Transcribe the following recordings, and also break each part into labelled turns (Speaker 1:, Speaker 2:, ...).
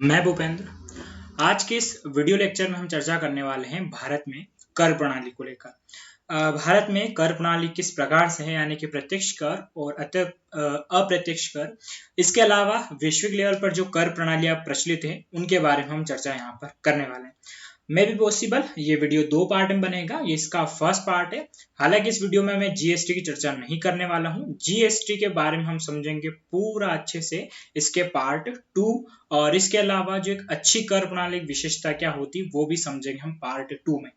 Speaker 1: मैं भूपेंद्र। आज के इस वीडियो लेक्चर में हम चर्चा करने वाले हैं भारत में कर प्रणाली को लेकर। भारत में कर प्रणाली किस प्रकार से है, यानी कि प्रत्यक्ष कर और अप्रत्यक्ष कर। इसके अलावा वैश्विक लेवल पर जो कर प्रणालियां प्रचलित है उनके बारे में हम चर्चा यहाँ पर करने वाले हैं। मे बी पॉसिबल ये वीडियो दो पार्ट में बनेगा, ये इसका फर्स्ट पार्ट है। हालांकि इस वीडियो में मैं जीएसटी की चर्चा नहीं करने वाला हूँ। जीएसटी के बारे में हम समझेंगे पूरा अच्छे से इसके पार्ट 2, और इसके अलावा जो एक अच्छी कर प्रणाली की विशेषता क्या होती वो भी समझेंगे हम पार्ट 2 में।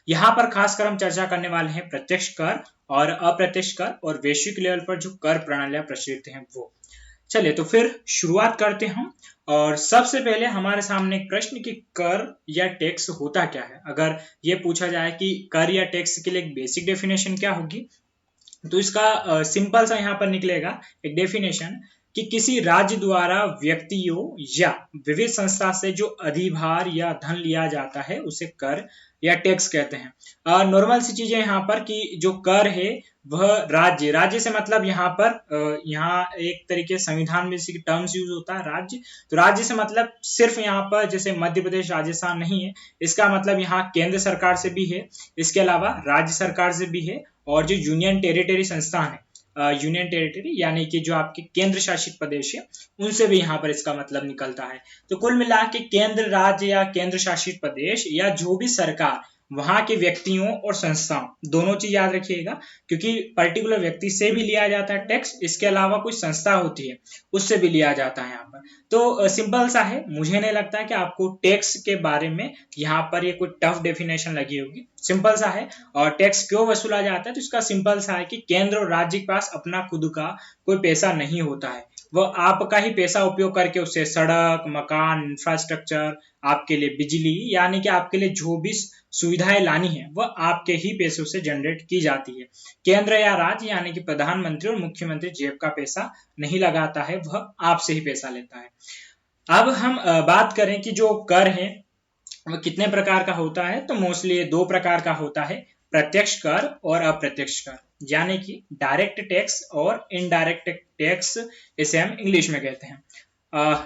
Speaker 1: यहाँ पर खासकर हम चर्चा करने वाले हैं प्रत्यक्ष कर और अप्रत्यक्ष कर और वैश्विक लेवल पर जो कर प्रणालियां प्रचलित हैं वो। चलिए तो फिर शुरुआत करते हैं हम। और सबसे पहले हमारे सामने एक प्रश्न कि कर या टैक्स होता क्या है। अगर ये पूछा जाए कि कर या टैक्स के लिए एक बेसिक डेफिनेशन क्या होगी, तो इसका सिंपल सा यहाँ पर निकलेगा एक डेफिनेशन कि किसी राज्य द्वारा व्यक्तियों या विविध संस्था से जो अधिभार या धन लिया जाता है उसे कर या टैक्स कहते हैं। नॉर्मल सी चीजें यहाँ पर कि जो कर है वह राज्य से मतलब यहाँ एक तरीके संविधान में इसी टर्म्स यूज होता है राज्य। तो राज्य से मतलब सिर्फ यहाँ पर जैसे मध्य प्रदेश राजस्थान नहीं है, इसका मतलब यहाँ केंद्र सरकार से भी है, इसके अलावा राज्य सरकार से भी है, और जो यूनियन टेरिटरी संस्थान है, यूनियन टेरिटरी यानी कि जो आपके केंद्र शासित प्रदेश है उनसे भी यहाँ पर इसका मतलब निकलता है। तो कुल मिला के केंद्र राज्य या केंद्र शासित प्रदेश या जो भी सरकार वहां के व्यक्तियों और संस्थाओं, दोनों चीज याद रखिएगा, क्योंकि पर्टिकुलर व्यक्ति से भी लिया जाता है टैक्स, इसके अलावा कोई संस्था होती है उससे भी लिया जाता है यहाँ पर। तो सिंपल सा है, मुझे नहीं लगता है कि आपको टैक्स के बारे में यहाँ पर ये कोई टफ डेफिनेशन लगी होगी, सिंपल सा है। और टैक्स क्यों वसूला जाता है, तो इसका सिंपल सा है कि केंद्र और राज्य के पास अपना खुद का कोई पैसा नहीं होता है, वह आपका ही पैसा उपयोग करके उससे सड़क, मकान, इंफ्रास्ट्रक्चर, आपके लिए बिजली, यानी कि आपके लिए जो भी सुविधाएं लानी है वह आपके ही पैसों से जनरेट की जाती है। केंद्र या राज्य यानी कि प्रधानमंत्री और मुख्यमंत्री जेब का पैसा नहीं लगाता है, वह आपसे ही पैसा लेता है। अब हम बात करें कि जो कर है वह कितने प्रकार का होता है, तो मोस्टली दो प्रकार का होता है, प्रत्यक्ष कर और अप्रत्यक्ष कर, यानी कि डायरेक्ट टैक्स और इनडायरेक्ट टैक्स, इसे हम इंग्लिश में कहते हैं।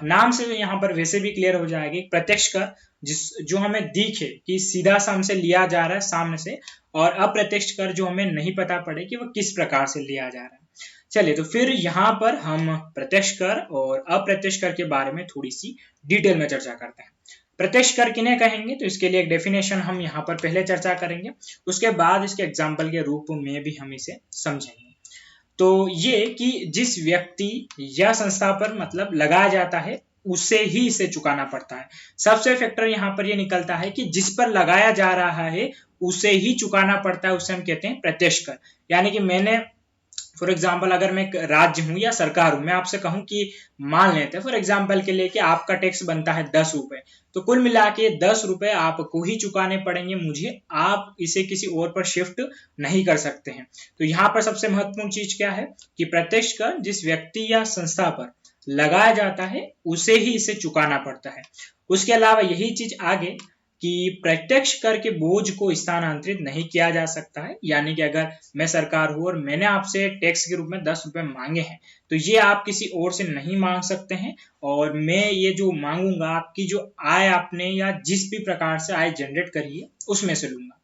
Speaker 1: नाम से यहाँ पर वैसे भी क्लियर हो जाएगी। प्रत्यक्ष कर जो हमें दिखे कि सीधा सा हमसे लिया जा रहा है सामने से, और अप्रत्यक्ष कर जो हमें नहीं पता पड़े कि वह किस प्रकार से लिया जा रहा है। चलिए तो फिर यहाँ पर हम प्रत्यक्ष कर और अप्रत्यक्ष कर के बारे में थोड़ी सी डिटेल में चर्चा करते हैं। प्रत्यक्ष कर किन्हें कहेंगे, तो इसके लिए एक डेफिनेशन हम यहाँ पर पहले चर्चा करेंगे, उसके बाद इसके एग्जाम्पल के रूप में भी हम इसे समझेंगे। तो ये कि जिस व्यक्ति या संस्था पर मतलब लगाया जाता है उसे ही इसे चुकाना पड़ता है। सबसे फैक्टर यहाँ पर ये निकलता है कि जिस पर लगाया जा रहा है उसे ही चुकाना पड़ता है, उसे हम कहते हैं प्रत्यक्ष कर। यानी कि मैंने फॉर एग्जाम्पल अगर मैं एक राज्य हूं या सरकार हूं, मैं आपसे कहूं कि मान लेते हैं फॉर एग्जाम्पल के लिए कि आपका टैक्स बनता है 10 रुपए, तो कुल मिला के 10 रुपए आपको ही चुकाने पड़ेंगे मुझे, आप इसे किसी और पर शिफ्ट नहीं कर सकते हैं। तो यहाँ पर सबसे महत्वपूर्ण चीज क्या है कि प्रत्यक्ष कर जिस व्यक्ति या संस्था पर लगाया जाता है उसे ही इसे चुकाना पड़ता है। उसके अलावा यही चीज आगे कि प्रत्यक्ष कर के बोझ को स्थानांतरित नहीं किया जा सकता है, यानी कि अगर मैं सरकार हूं और मैंने आपसे टैक्स के रूप में 10 रुपए मांगे हैं तो ये आप किसी और से नहीं मांग सकते हैं, और मैं ये जो मांगूंगा आपकी जो आय आपने या जिस भी प्रकार से आय जनरेट करी है उसमें से लूंगा।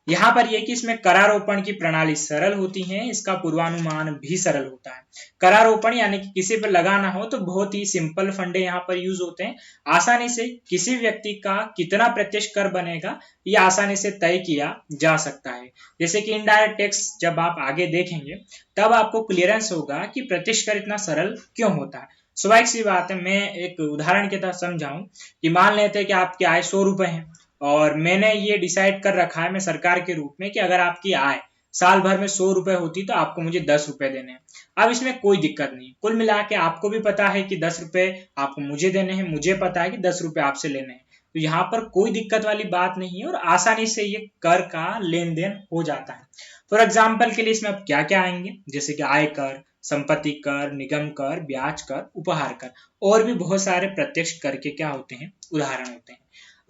Speaker 1: यहाँ पर यह कि इसमें करारोपण की प्रणाली सरल होती है, इसका पूर्वानुमान भी सरल होता है। करारोपण यानी कि किसी पर लगाना हो तो बहुत ही सिंपल फंडे यहाँ पर यूज होते हैं। आसानी से किसी व्यक्ति का कितना प्रत्यक्ष कर बनेगा यह आसानी से तय किया जा सकता है। जैसे कि इनडायरेक्ट टैक्स जब आप आगे देखेंगे तब आपको क्लियरेंस होगा कि प्रत्यक्ष कर इतना सरल क्यों होता है। स्वाभाविक सी बात है, मैं एक उदाहरण के तहत समझाऊं कि मान लेते हैं कि आपकी आय 100 रुपए है और मैंने ये डिसाइड कर रखा है मैं सरकार के रूप में कि अगर आपकी आय साल भर में 100 रुपए होती तो आपको मुझे 10 रुपए देने हैं। अब इसमें कोई दिक्कत नहीं, कुल मिला के आपको भी पता है कि 10 रुपए आपको मुझे देने हैं, मुझे पता है कि 10 रुपए आपसे लेने हैं, तो यहाँ पर कोई दिक्कत वाली बात नहीं है और आसानी से ये कर का लेन देन हो जाता है। फॉर एग्जाम्पल के लिए इसमें अब क्या क्या आएंगे, जैसे कि आय कर, संपत्ति कर, निगम कर, ब्याज कर, उपहार कर, और भी बहुत सारे प्रत्यक्ष कर के क्या होते हैं, उदाहरण होते हैं।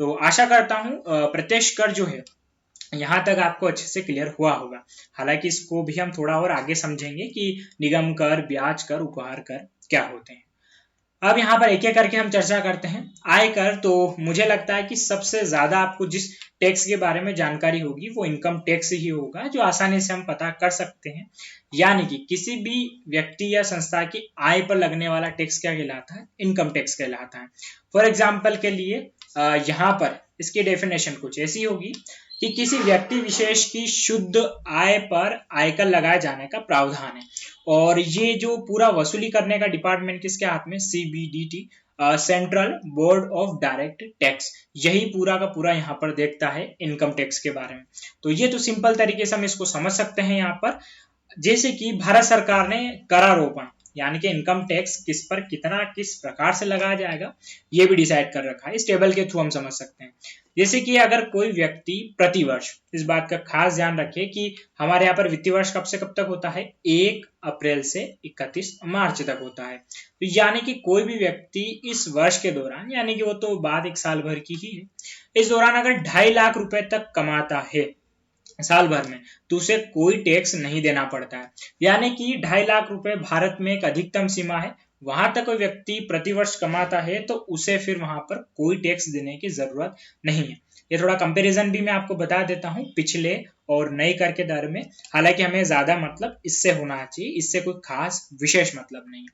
Speaker 1: तो आशा करता हूं प्रत्यक्ष कर जो है यहाँ तक आपको अच्छे से क्लियर हुआ होगा। हालांकि इसको भी हम थोड़ा और आगे समझेंगे कि निगम कर, ब्याज कर, उपहार कर क्या होते हैं। अब यहाँ पर एक एक करके हम चर्चा करते हैं। आयकर, तो मुझे लगता है कि सबसे ज्यादा आपको जिस टैक्स के बारे में जानकारी होगी वो इनकम टैक्स ही होगा, जो आसानी से हम पता कर सकते हैं। यानी कि किसी भी व्यक्ति या संस्था की आय पर लगने वाला टैक्स क्या कहलाता है? इनकम टैक्स कहलाता है। फॉर एग्जाम्पल के लिए यहाँ पर इसकी डेफिनेशन कुछ ऐसी होगी कि किसी व्यक्ति विशेष की शुद्ध आय पर आयकर लगाए जाने का प्रावधान है। और ये जो पूरा वसूली करने का डिपार्टमेंट किसके हाथ में? CBDT, central board of direct tax, यही पूरा का पूरा यहाँ पर देखता है इनकम टैक्स के बारे में। तो ये तो सिंपल तरीके से हम इसको समझ सकते हैं यहाँ पर। जैसे कि भारत सरकार ने करारोपण यानी कि इनकम टैक्स किस पर कितना किस प्रकार से लगाया जाएगा ये भी डिसाइड कर रखा है। इस टेबल के थ्रू हम समझ सकते हैं। जैसे कि अगर कोई व्यक्ति प्रतिवर्ष, इस बात का खास ध्यान रखे कि हमारे यहाँ पर वित्तीय वर्ष कब से कब तक होता है? 1 अप्रैल से 31 मार्च तक होता है। तो यानी कि कोई भी व्यक्ति इस वर्ष के दौरान, यानी कि वो तो बात एक साल भर की ही है, इस दौरान अगर 2.5 लाख रुपए तक कमाता है साल भर में, तो उसे कोई टैक्स नहीं देना पड़ता है। यानी कि 2.5 लाख रुपए भारत में एक अधिकतम सीमा है, वहां तक कोई व्यक्ति प्रतिवर्ष कमाता है तो उसे फिर वहां पर कोई टैक्स देने की जरूरत नहीं है। ये थोड़ा कंपैरिजन भी मैं आपको बता देता हूँ पिछले और नए कर के दर में। हालांकि हमें ज्यादा मतलब इससे होना चाहिए, इससे कोई खास विशेष मतलब नहीं है।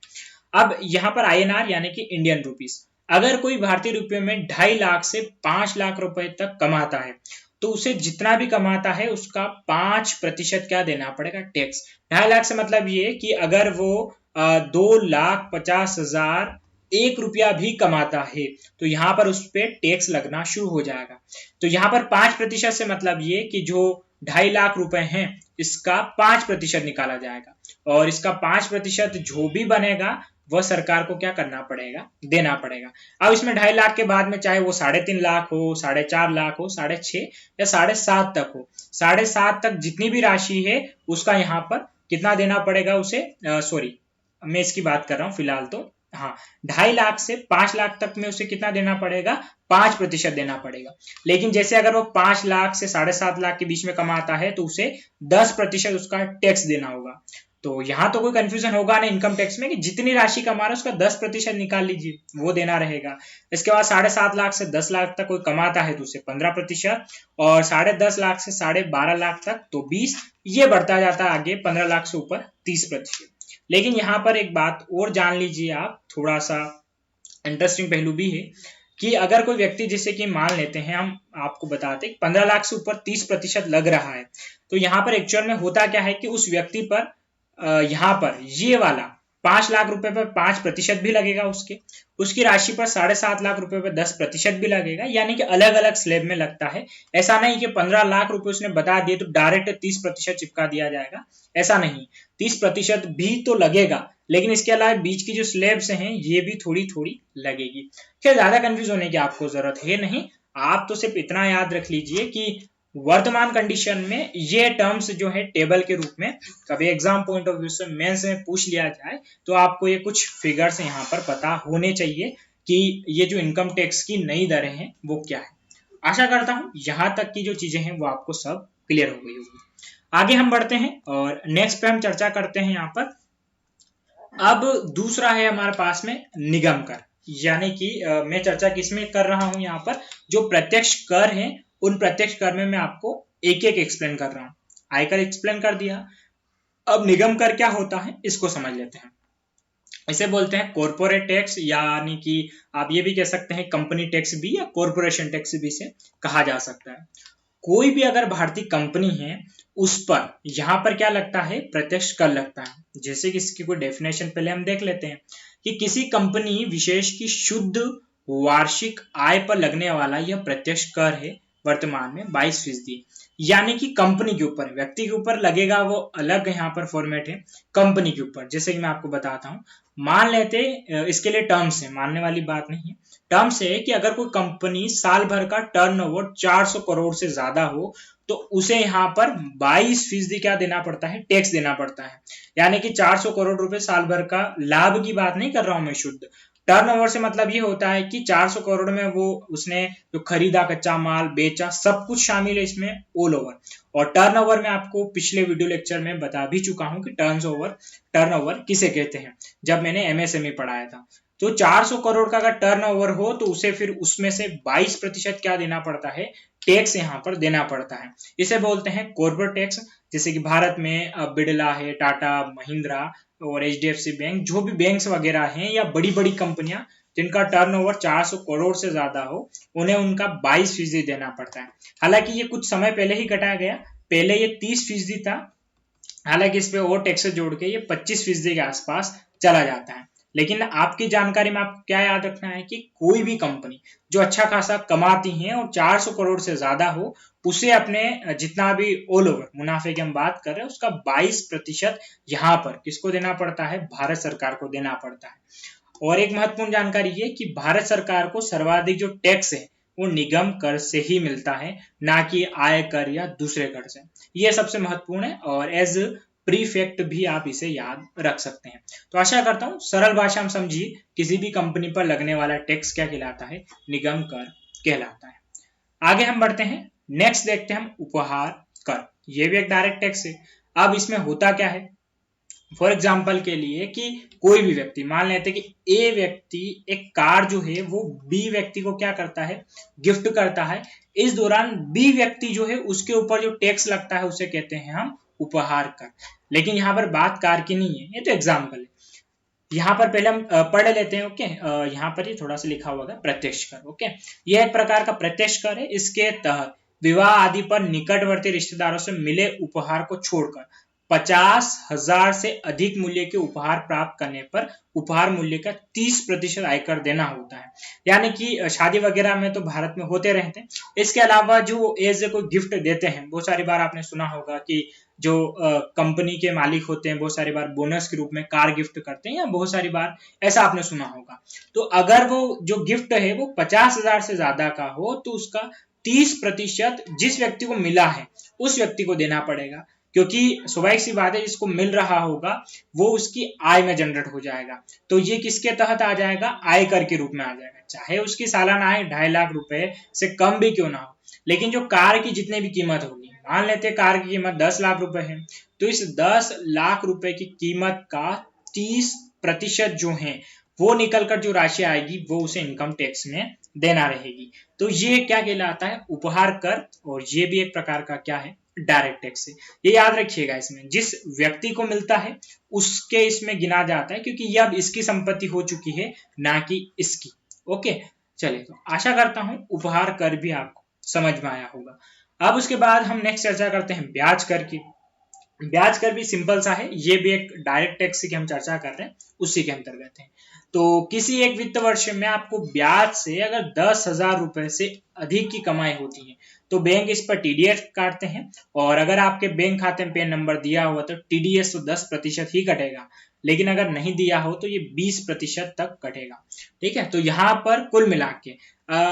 Speaker 1: अब यहाँ पर INR यानी कि इंडियन रुपीस, अगर कोई भारतीय रुपये में 2.5 लाख से 5 लाख रुपए तक कमाता है तो उसे जितना भी कमाता है उसका 5% क्या देना पड़ेगा? टैक्स। 2.5 लाख से मतलब ये कि अगर वो 2,50,000 1 रुपया भी कमाता है तो यहाँ पर उस पर टैक्स लगना शुरू हो जाएगा। तो यहाँ पर 5% से मतलब ये कि जो 2.5 लाख रुपए हैं इसका 5% निकाला जाएगा, और इसका 5% जो भी बनेगा वह सरकार को क्या करना पड़ेगा? देना पड़ेगा। अब इसमें 2.5 लाख के बाद में चाहे वो 3.5 लाख हो, 4.5 लाख हो, 6.5 या 7.5 तक हो, 7.5 तक जितनी भी राशि है उसका यहाँ पर कितना देना पड़ेगा उसे? सॉरी, मैं इसकी बात कर रहा हूँ फिलहाल तो। हाँ, 2.5 लाख से 5 लाख तक में उसे कितना देना पड़ेगा? 5% देना पड़ेगा। लेकिन जैसे अगर वो 5 लाख से 7.5 लाख के बीच में कमाता है तो उसे 10% उसका टैक्स देना होगा। तो यहाँ तो कोई कंफ्यूजन होगा नहीं इनकम टैक्स में कि जितनी राशि कमा रहा है उसका 10% निकाल लीजिए, वो देना रहेगा। इसके बाद 7.5 लाख से 10 लाख तक कोई कमाता है तो उसे 15%, और 10.5 लाख से 12.5 लाख तक तो 20, ये बढ़ता जाता है आगे 15 लाख से ऊपर 30%। लेकिन यहाँ पर एक बात और जान लीजिए आप, थोड़ा सा इंटरेस्टिंग पहलू भी है कि अगर कोई व्यक्ति, जैसे कि मान लेते हैं हम आपको बताते हैं 15 लाख से ऊपर 30% लग रहा है, तो यहाँ पर एक्चुअल में होता क्या है कि उस व्यक्ति पर यहाँ पर ये वाला 5 लाख रुपए पर 5% भी लगेगा, उसकी राशि पर 7.5 लाख रुपए पर 10% भी लगेगा। यानी कि अलग अलग स्लैब में लगता है। ऐसा नहीं कि 15 लाख रुपए उसने बता दिए तो डायरेक्ट 30% चिपका दिया जाएगा, ऐसा नहीं। 30% भी तो लगेगा, लेकिन इसके अलावा बीच की जो स्लैब्स हैं ये भी थोड़ी थोड़ी लगेगी। खैर, ज्यादा कंफ्यूज होने की आपको जरूरत है नहीं। आप तो सिर्फ इतना याद रख लीजिए कि वर्तमान कंडीशन में ये टर्म्स जो है टेबल के रूप में कभी एग्जाम पॉइंट ऑफ व्यू से मेंस में पूछ लिया जाए तो आपको ये कुछ फिगर्स यहाँ पर पता होने चाहिए कि ये जो इनकम टैक्स की नई दरें हैं वो क्या है। आशा करता हूँ यहाँ तक की जो चीजें हैं वो आपको सब क्लियर हो गई होगी। आगे हम बढ़ते हैं और नेक्स्ट पे हम चर्चा करते हैं यहाँ पर। अब दूसरा है हमारे पास में निगम कर, यानी कि मैं चर्चा किसमें कर रहा हूं यहाँ पर, जो प्रत्यक्ष कर है उन प्रत्यक्ष कर में मैं आपको एक एक एक्सप्लेन कर रहा हूं। आयकर एक्सप्लेन कर दिया, अब निगम कर क्या होता है इसको समझ लेते हैं। इसे बोलते हैं कॉर्पोरेट टैक्स, यानी कि आप ये भी कह सकते हैं कंपनी टैक्स भी, या कॉर्पोरेशन टैक्स भी इसे कहा जा सकता है। कोई भी अगर भारतीय कंपनी है उस पर यहाँ पर क्या लगता है? प्रत्यक्ष कर लगता है। जैसे कि इसकी कोई डेफिनेशन पहले हम देख लेते हैं कि किसी कंपनी विशेष की शुद्ध वार्षिक आय पर लगने वाला यह प्रत्यक्ष कर है वर्तमान में 22%। यानी कि कंपनी के ऊपर, व्यक्ति के ऊपर लगेगा वो अलग यहाँ पर फॉर्मेट है, कंपनी के ऊपर। जैसे कि मैं आपको बताता हूँ, मान लेते इसके लिए टर्म्स है, मानने वाली बात नहीं है। टर्म्स है कि अगर कोई कंपनी साल भर का टर्नओवर 400 करोड़ से ज्यादा हो तो उसे यहाँ पर 22% क्या देना पड़ता है? टैक्स देना पड़ता है। यानी कि 400 करोड़ रुपए साल भर का लाभ की बात नहीं कर रहा हूं मैं, शुद्ध टर्नओवर से मतलब ये होता है कि 400 करोड़ में वो उसने जो खरीदा, कच्चा माल बेचा, सब कुछ शामिल है इसमें, ऑल ओवर। और टर्नओवर में आपको पिछले वीडियो लेक्चर में बता भी चुका हूं कि टर्नओवर किसे कहते हैं, जब मैंने MSME पढ़ाया था। तो 400 करोड़ का अगर टर्नओवर हो तो उसे फिर उसमें से 22% क्या देना पड़ता है, टैक्स यहाँ पर देना पड़ता है। इसे बोलते हैं कॉर्पोरेट टैक्स। जैसे कि भारत में बिड़ला है, टाटा, महिंद्रा और एचडीएफसी बैंक, जो भी बैंक्स वगैरह हैं या बड़ी बड़ी कंपनियां जिनका टर्नओवर 400 करोड़ से ज्यादा हो, उन्हें उनका 22% देना पड़ता है। हालांकि ये कुछ समय पहले ही कटाया गया, पहले ये 30% था, हालांकि इस पे और टैक्स जोड़ के ये 25% के आसपास चला जाता है। लेकिन आपकी जानकारी में आपको क्या याद रखना है कि कोई भी कंपनी जो अच्छा खासा कमाती है और 400 करोड़ से ज्यादा हो, उसे अपने जितना भी ऑल ओवर मुनाफे की हम बात कर रहे हैं, उसका 22% यहाँ पर किसको देना पड़ता है, भारत सरकार को देना पड़ता है। और एक महत्वपूर्ण जानकारी ये कि भारत सरकार को सर्वाधिक जो टैक्स है वो निगम कर से ही मिलता है, ना कि आय कर या दूसरे कर से। ये सबसे महत्वपूर्ण है और एज प्रीफेक्ट भी आप इसे याद रख सकते हैं। तो आशा करता हूं सरल भाषा में समझिए, किसी भी कंपनी पर लगने वाला टैक्स क्या कहलाता है, निगम कर कहलाता है। आगे हम बढ़ते हैं, नेक्स्ट देखते हैं हम उपहार कर। ये भी एक डायरेक्ट टैक्स है। अब इसमें होता क्या है, फॉर एग्जाम्पल के लिए कि कोई भी व्यक्ति, मान लेते हैं कि ए व्यक्ति एक कार जो है वो बी व्यक्ति को क्या करता है, गिफ्ट करता है। इस दौरान बी व्यक्ति जो है उसके ऊपर जो टैक्स लगता है उसे कहते हैं हम उपहार कर। लेकिन यहाँ पर बात कार की नहीं है, ये तो एग्जाम्पल है। यहाँ पर पहले हम पढ़ लेते हैं। ओके, यहाँ पर ये थोड़ा सा लिखा हुआ है प्रत्यक्ष कर। ओके, यह एक प्रकार का प्रत्यक्ष कर है। इसके तहत विवाह आदि पर निकटवर्ती रिश्तेदारों से मिले उपहार को छोड़कर 50,000 से अधिक मूल्य के उपहार प्राप्त करने पर उपहार मूल्य का 30% आयकर देना होता है। यानी कि शादी वगैरह में तो भारत में होते रहते हैं। इसके अलावा जो एज ए कोई गिफ्ट देते हैं, बहुत सारी बार आपने सुना होगा कि जो कंपनी के मालिक होते हैं बहुत सारी बार बोनस के रूप में कार गिफ्ट करते हैं, या बहुत सारी बार ऐसा आपने सुना होगा। तो अगर वो जो गिफ्ट है वो 50,000 से ज्यादा का हो तो उसका 30% जिस व्यक्ति को मिला है उस व्यक्ति को देना पड़ेगा, क्योंकि स्वाभाविक सी बात है जिसको मिल रहा होगा वो उसकी आय में जनरेट हो जाएगा। तो ये किसके तहत आ जाएगा, आयकर के रूप में आ जाएगा, चाहे उसकी सालाना आय 2.5 लाख रुपए से कम भी क्यों ना हो। लेकिन जो कार की जितने भी कीमत होगी, मान लेते हैं कार की कीमत 10 लाख रुपए है, तो इस 10 लाख रुपए की कीमत का 30% जो है वो निकलकर जो राशि आएगी वो उसे इनकम टैक्स में देना रहेगी। तो ये क्या कहलाता है, उपहार कर। और ये भी एक प्रकार का क्या है, डायरेक्ट टैक्स है। ये याद रखिएगा, इसमें जिस व्यक्ति को मिलता है उसके इसमें गिना जाता है, क्योंकि ये अब इसकी संपत्ति हो चुकी है ना कि इसकी। ओके, चलिए, तो आशा करता हूं उपहार कर भी आपको समझ में आया होगा। अब उसके बाद हम नेक्स्ट चर्चा करते हैं ब्याज कर की। ब्याज कर भी सिंपल सा है, ये भी एक डायरेक्ट टैक्स की हम चर्चा कर रहे हैं, उसी के अंतर्गत है। तो किसी एक वित्त वर्ष में आपको ब्याज से अगर 10,000 रुपए से अधिक की कमाई होती है तो बैंक इस पर टीडीएस काटते हैं। और अगर आपके बैंक खाते में पैन नंबर दिया हुआ तो टीडीएस तो 10% ही कटेगा, लेकिन अगर नहीं दिया हो तो ये 20% तक कटेगा। ठीक है, तो यहाँ पर कुल मिला के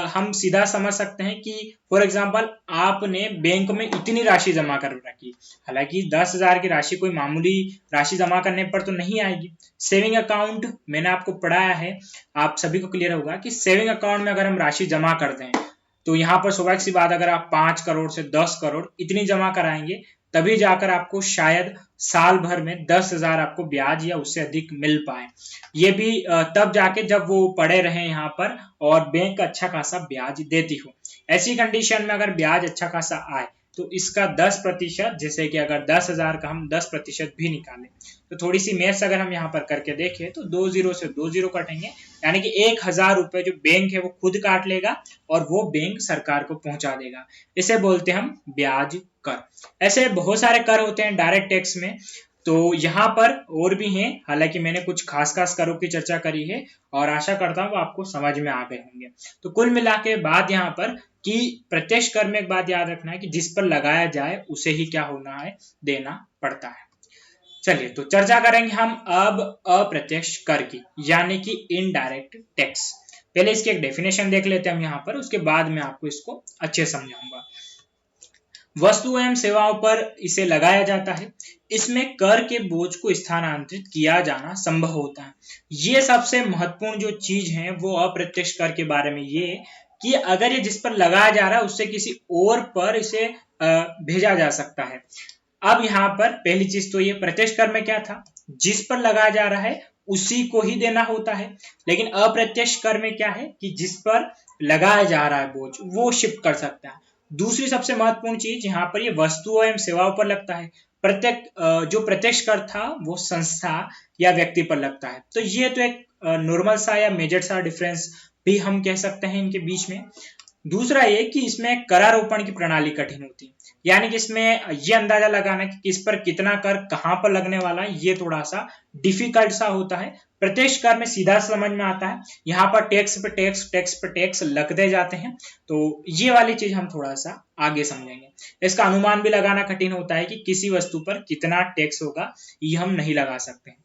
Speaker 1: हम सीधा समझ सकते हैं कि फॉर एग्जाम्पल आपने बैंक में इतनी राशि जमा कर रखी, हालांकि 10,000 की राशि कोई मामूली राशि जमा करने पर तो नहीं आएगी। सेविंग अकाउंट मैंने आपको पढ़ाया है, आप सभी को क्लियर होगा कि सेविंग अकाउंट में अगर हम राशि जमा कर दें तो यहाँ पर स्वाभाविक सी बात, अगर आप 5 करोड़ से 10 करोड़ इतनी जमा कराएंगे तभी जाकर आपको शायद साल भर में 10,000 आपको ब्याज या उससे अधिक मिल पाए। ये भी तब जाके जब वो पड़े रहे यहाँ पर और बैंक अच्छा खासा ब्याज देती हो। ऐसी कंडीशन में अगर ब्याज अच्छा खासा आए तो इसका 10%, जैसे कि अगर 10,000 का हम 10% भी निकालें तो थोड़ी सी मैथ्स अगर हम यहाँ पर करके देखें तो 2 जीरो से 2 जीरो कटेंगे, यानी कि 1,000 रुपए जो बैंक है वो खुद काट लेगा और वो बैंक सरकार को पहुंचा देगा। इसे बोलते हैं हम ब्याज कर। ऐसे बहुत सारे कर होते हैं डायरेक्ट टैक्स में, तो यहाँ पर और भी हैं, हालांकि मैंने कुछ खास खास करों की चर्चा करी है और आशा करता हूँ आपको समझ में आ गए होंगे। तो कुल मिला के बात यहाँ पर कि प्रत्यक्ष कर में एक बात याद रखना है कि जिस पर लगाया जाए उसे ही क्या होना है, देना पड़ता है। चलिए, तो चर्चा करेंगे हम अब अप्रत्यक्ष कर की, यानी कि इनडायरेक्ट टैक्स। पहले इसकी एक डेफिनेशन देख लेते हैं हम यहाँ पर, उसके बाद मैं आपको इसको अच्छे समझाऊंगा। वस्तु एवं सेवाओं पर इसे लगाया जाता है। इसमें कर के बोझ को स्थानांतरित किया जाना संभव होता है। ये सबसे महत्वपूर्ण जो चीज है वो अप्रत्यक्ष कर के बारे में ये कि अगर ये जिस पर लगाया जा रहा है उससे किसी और पर इसे भेजा जा सकता है। अब यहाँ पर पहली चीज तो ये प्रत्यक्ष कर में क्या था, जिस पर लगाया जा रहा है उसी को ही देना होता है। लेकिन अप्रत्यक्ष कर में क्या है कि जिस पर लगाया जा रहा है बोझ वो शिफ्ट कर सकता है। दूसरी सबसे महत्वपूर्ण चीज यहाँ पर ये वस्तुओं एवं सेवाओं पर लगता है। जो प्रत्यक्ष कर था वो संस्था या व्यक्ति पर लगता है। तो ये तो एक नॉर्मल सा या मेजर सा डिफरेंस भी हम कह सकते हैं इनके बीच में। दूसरा ये कि इसमें करारोपण की प्रणाली कठिन होती है, यानी कि इसमें ये अंदाजा लगाना कि किस पर कितना कर कहां पर लगने वाला है ये थोड़ा सा डिफिकल्ट सा होता है। प्रत्यक्ष कर में सीधा समझ में आता है, यहाँ पर टैक्स पे टैक्स टैक्स पे टैक्स लगते जाते हैं। तो ये वाली चीज हम थोड़ा सा आगे समझेंगे। इसका अनुमान भी लगाना कठिन होता है कि किसी वस्तु पर कितना टैक्स होगा ये हम नहीं लगा सकते हैं।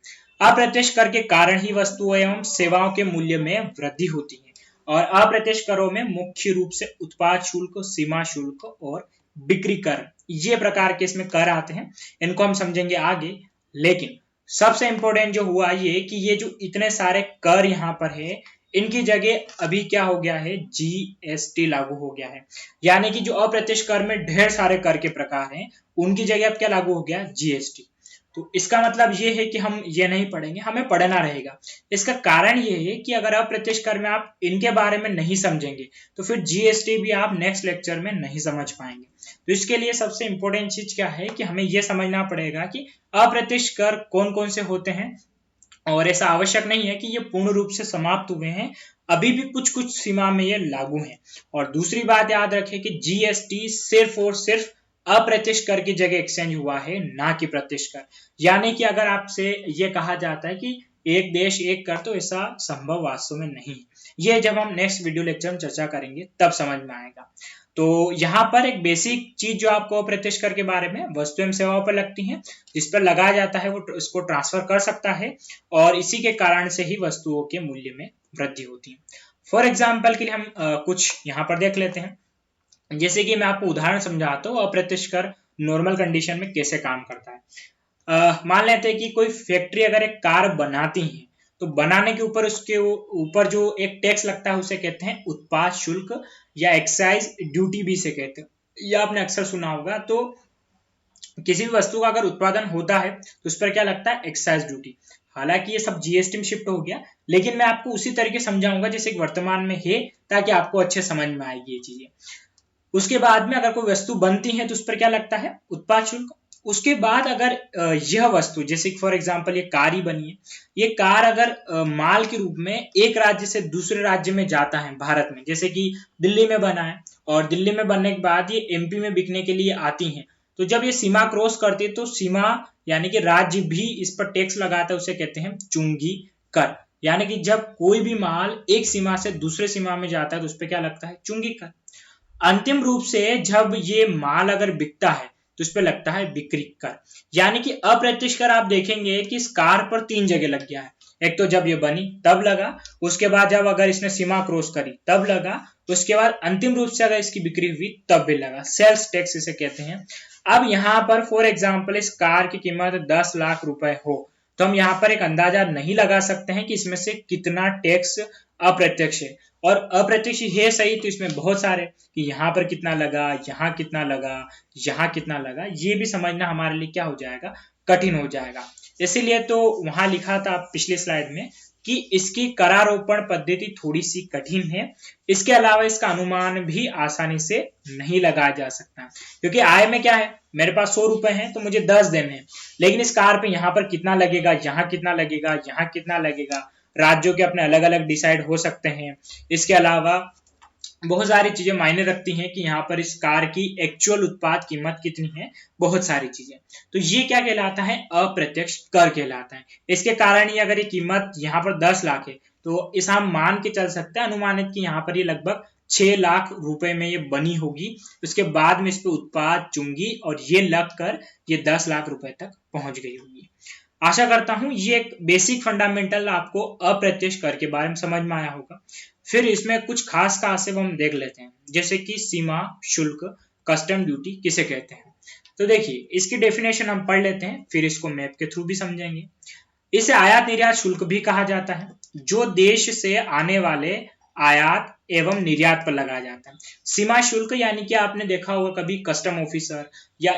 Speaker 1: अप्रत्यक्ष कर के कारण ही वस्तुओं एवं सेवाओं के मूल्य में वृद्धि होती है। और अप्रत्यक्ष करों में मुख्य रूप से उत्पाद शुल्क, सीमा शुल्क और बिक्री कर, ये प्रकार के इसमें कर आते हैं। इनको हम समझेंगे आगे। लेकिन सबसे इंपॉर्टेंट जो हुआ ये कि ये जो इतने सारे कर यहाँ पर है इनकी जगह अभी क्या हो गया है, जीएसटी लागू हो गया है। यानी कि जो अप्रत्यक्ष कर में ढेर सारे कर के प्रकार हैं उनकी जगह अब क्या लागू हो गया, जीएसटी। तो इसका मतलब ये है कि हम ये नहीं पढ़ेंगे, हमें पढ़ना रहेगा। इसका कारण ये है कि अगर अप्रत्यक्ष कर में आप इनके बारे में नहीं समझेंगे तो फिर जीएसटी भी आप नेक्स्ट लेक्चर में नहीं समझ पाएंगे। तो इसके लिए सबसे इंपॉर्टेंट चीज क्या है कि हमें यह समझना पड़ेगा कि अप्रत्यक्ष कर कौन कौन से होते हैं। और ऐसा आवश्यक नहीं है कि ये पूर्ण रूप से समाप्त हुए हैं, अभी भी कुछ कुछ सीमा में ये लागू हैं। और दूसरी बात याद रखें कि जीएसटी सिर्फ और सिर्फ अप्रत्यक्ष कर की जगह एक्सचेंज हुआ है, ना कि प्रत्यक्ष कर। यानी कि अगर आपसे ये कहा जाता है कि एक देश एक कर, तो ऐसा संभव वास्तव में नहीं। ये जब हम नेक्स्ट वीडियो लेक्चर में चर्चा करेंगे तब समझ में आएगा। तो यहाँ पर एक बेसिक चीज जो आपको अप्रत्यक्ष कर के बारे में वस्तु एवं सेवाओं पर लगती है, जिस पर लगाया जाता है वो इसको ट्रांसफर कर सकता है और इसी के कारण से ही वस्तुओं के मूल्य में वृद्धि होती है। फॉर एग्जाम्पल के लिए हम कुछ यहाँ पर देख लेते हैं। जैसे कि मैं आपको उदाहरण समझाता हूँ अप्रत्यक्ष कर नॉर्मल कंडीशन में कैसे काम करता है। मान लेते हैं कि कोई फैक्ट्री अगर एक कार बनाती है तो बनाने के ऊपर उसके ऊपर जो एक टैक्स लगता है उसे कहते हैं उत्पाद शुल्क या एक्साइज ड्यूटी भी से कहते हैं। यह आपने अक्सर सुना होगा। तो किसी भी वस्तु का अगर उत्पादन होता है तो उस पर क्या लगता है, एक्साइज ड्यूटी। हालांकि ये सब जीएसटी में शिफ्ट हो गया, लेकिन मैं आपको उसी तरीके समझाऊंगा जैसे कि वर्तमान में है, ताकि आपको अच्छे समझ में आएगी ये चीजें। उसके बाद में अगर कोई वस्तु बनती है तो उस पर क्या लगता है, उत्पाद शुल्क। उसके बाद अगर यह वस्तु जैसे फॉर एग्जांपल ये कार ही बनी है, ये कार अगर माल के रूप में एक राज्य से दूसरे राज्य में जाता है भारत में, जैसे कि दिल्ली में बना है और दिल्ली में बनने के बाद ये एमपी में बिकने के लिए आती है, तो जब ये सीमा क्रॉस करती है तो सीमा यानी कि राज्य भी इस पर टैक्स लगाता है, उसे कहते हैं चुंगी कर। यानी कि जब कोई भी माल एक सीमा से दूसरे सीमा में जाता है तो उस पर क्या लगता है, चुंगी कर। अंतिम रूप से जब ये माल अगर बिकता है तो इस पे लगता है बिक्री कर। यानी कि अप्रत्यक्ष कर आप देखेंगे कि इस कार पर 3 जगह लग गया है। एक तो जब ये बनी तब लगा, उसके बाद जब अगर इसने सीमा क्रॉस करी तब लगा, उसके बाद अंतिम रूप से अगर इसकी बिक्री हुई तब भी लगा। सेल्स टैक्स इसे कहते हैं। अब यहाँ पर फॉर एग्जाम्पल इस कार की कीमत 10 लाख रुपए हो तो हम यहाँ पर एक अंदाजा नहीं लगा सकते हैं कि इसमें से कितना टैक्स अप्रत्यक्ष है। और अप्रत्यक्ष है सही तो इसमें बहुत सारे कि यहाँ पर कितना लगा, यहाँ कितना लगा, यहाँ कितना लगा, ये भी समझना हमारे लिए क्या हो जाएगा, कठिन हो जाएगा। इसीलिए तो वहां लिखा था पिछली स्लाइड में कि इसकी करारोपण पद्धति थोड़ी सी कठिन है। इसके अलावा इसका अनुमान भी आसानी से नहीं लगाया जा सकता, क्योंकि आय में क्या है, मेरे पास 100 रुपए हैं तो मुझे 10 देने हैं, लेकिन इस कार पे यहाँ पर कितना लगेगा, यहाँ कितना लगेगा, यहाँ कितना लगेगा, राज्यों के अपने अलग अलग डिसाइड हो सकते हैं। इसके अलावा बहुत सारी चीजें मायने रखती हैं कि यहाँ पर इस कार की एक्चुअल उत्पाद कीमत कितनी है, बहुत सारी चीजें। तो ये क्या कहलाता है, अप्रत्यक्ष कर कहलाता है। इसके कारण ही अगर ये कीमत यहाँ पर 10 लाख है तो इस हम मान के चल सकते हैं अनुमानित कि यहाँ पर ये लगभग 6 लाख रुपए में ये बनी होगी। उसके बाद में इस पे उत्पाद चुंगी और ये लग कर ये 10 लाख रुपए तक पहुंच गई होगी। आशा करता हूं ये एक बेसिक फंडामेंटल आपको अप्रत्यक्ष कर के बारे में समझ में आया होगा। फिर इसमें कुछ खास खास हम देख लेते हैं, जैसे कि सीमा शुल्क, कस्टम ड्यूटी किसे कहते हैं। तो देखिए इसकी डेफिनेशन हम पढ़ लेते हैं, फिर इसको मैप के थ्रू भी समझेंगे। इसे आयात निर्यात शुल्क भी कहा जाता है। जो देश से आने वाले आयात एवं निर्यात पर लगाया जाता है। सीमा शुल्क यानी कि आपने देखा होगा कभी कस्टम ऑफिसर या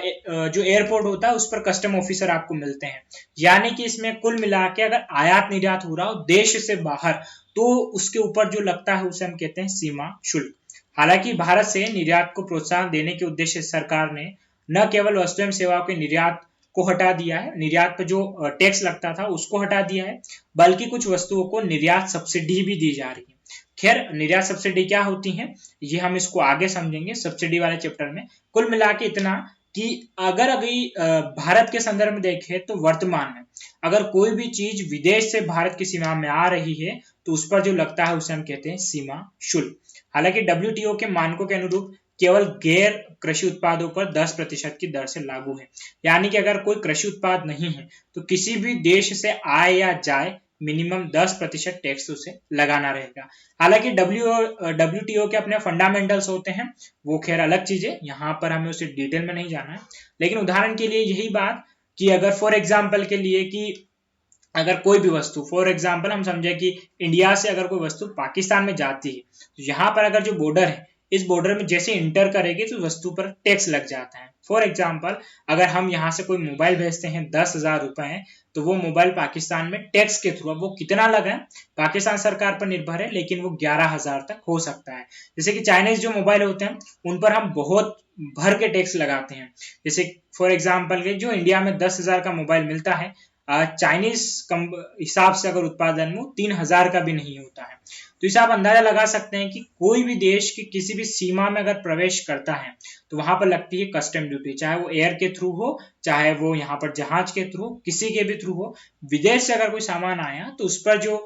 Speaker 1: जो एयरपोर्ट होता है उस पर कस्टम ऑफिसर आपको मिलते हैं। यानी कि इसमें कुल मिला के अगर आयात निर्यात हो रहा हो देश से बाहर तो उसके ऊपर जो लगता है उसे हम कहते हैं सीमा शुल्क। हालांकि भारत से निर्यात को प्रोत्साहन देने के उद्देश्य से सरकार ने न केवल वस्तु एवं सेवाओं के निर्यात को हटा दिया है, निर्यात पर जो टैक्स लगता था उसको हटा दिया है, बल्कि कुछ वस्तुओं को निर्यात सब्सिडी भी दी जा रही है। खैर निर्यात सब्सिडी क्या होती है ये हम इसको आगे समझेंगे सब्सिडी वाले चैप्टर में। कुल मिला के इतना कि अगर अभी भारत के संदर्भ में देखें तो वर्तमान में अगर कोई भी चीज विदेश से भारत की सीमा में आ रही है तो उस पर जो लगता है उसे हम कहते हैं सीमा शुल्क। हालांकि WTO के मानकों के अनुरूप केवल गैर कृषि उत्पादों पर 10% की दर से लागू है। यानी कि अगर कोई कृषि उत्पाद नहीं है तो किसी भी देश से आए या जाए मिनिमम 10% टैक्स उसे लगाना रहेगा। हालांकि WTO के अपने फंडामेंटल्स होते हैं वो खैर अलग चीज है, यहाँ पर हमें उसे डिटेल में नहीं जाना है। लेकिन उदाहरण के लिए यही बात कि अगर फॉर एग्जाम्पल के लिए कि अगर कोई भी वस्तु फॉर एग्जाम्पल हम समझे कि इंडिया से अगर कोई वस्तु पाकिस्तान में जाती है तो यहाँ पर अगर जो बॉर्डर है इस बॉर्डर में जैसे इंटर करेगी तो वस्तु पर टैक्स लग जाता है। फॉर एग्जाम्पल अगर हम यहाँ से कोई मोबाइल भेजते हैं 10,000 रुपए तो वो मोबाइल पाकिस्तान में टैक्स के थ्रू, वो कितना लगा है पाकिस्तान सरकार पर निर्भर है, लेकिन वो 11,000 तक हो सकता है। जैसे कि चाइनीज जो मोबाइल होते हैं उन पर हम बहुत भर के टैक्स लगाते हैं। जैसे फॉर एग्जाम्पल के जो इंडिया में 10,000 का मोबाइल मिलता है चाइनीज हिसाब से अगर उत्पादन में 3,000 का भी नहीं होता है। तो इसे आप अंदाजा लगा सकते हैं कि कोई भी देश की किसी भी सीमा में अगर प्रवेश करता है तो वहां पर लगती है कस्टम ड्यूटी, चाहे वो एयर के थ्रू हो चाहे वो यहाँ पर जहाज के थ्रू किसी के भी थ्रू हो। विदेश से अगर कोई सामान आया तो उस पर जो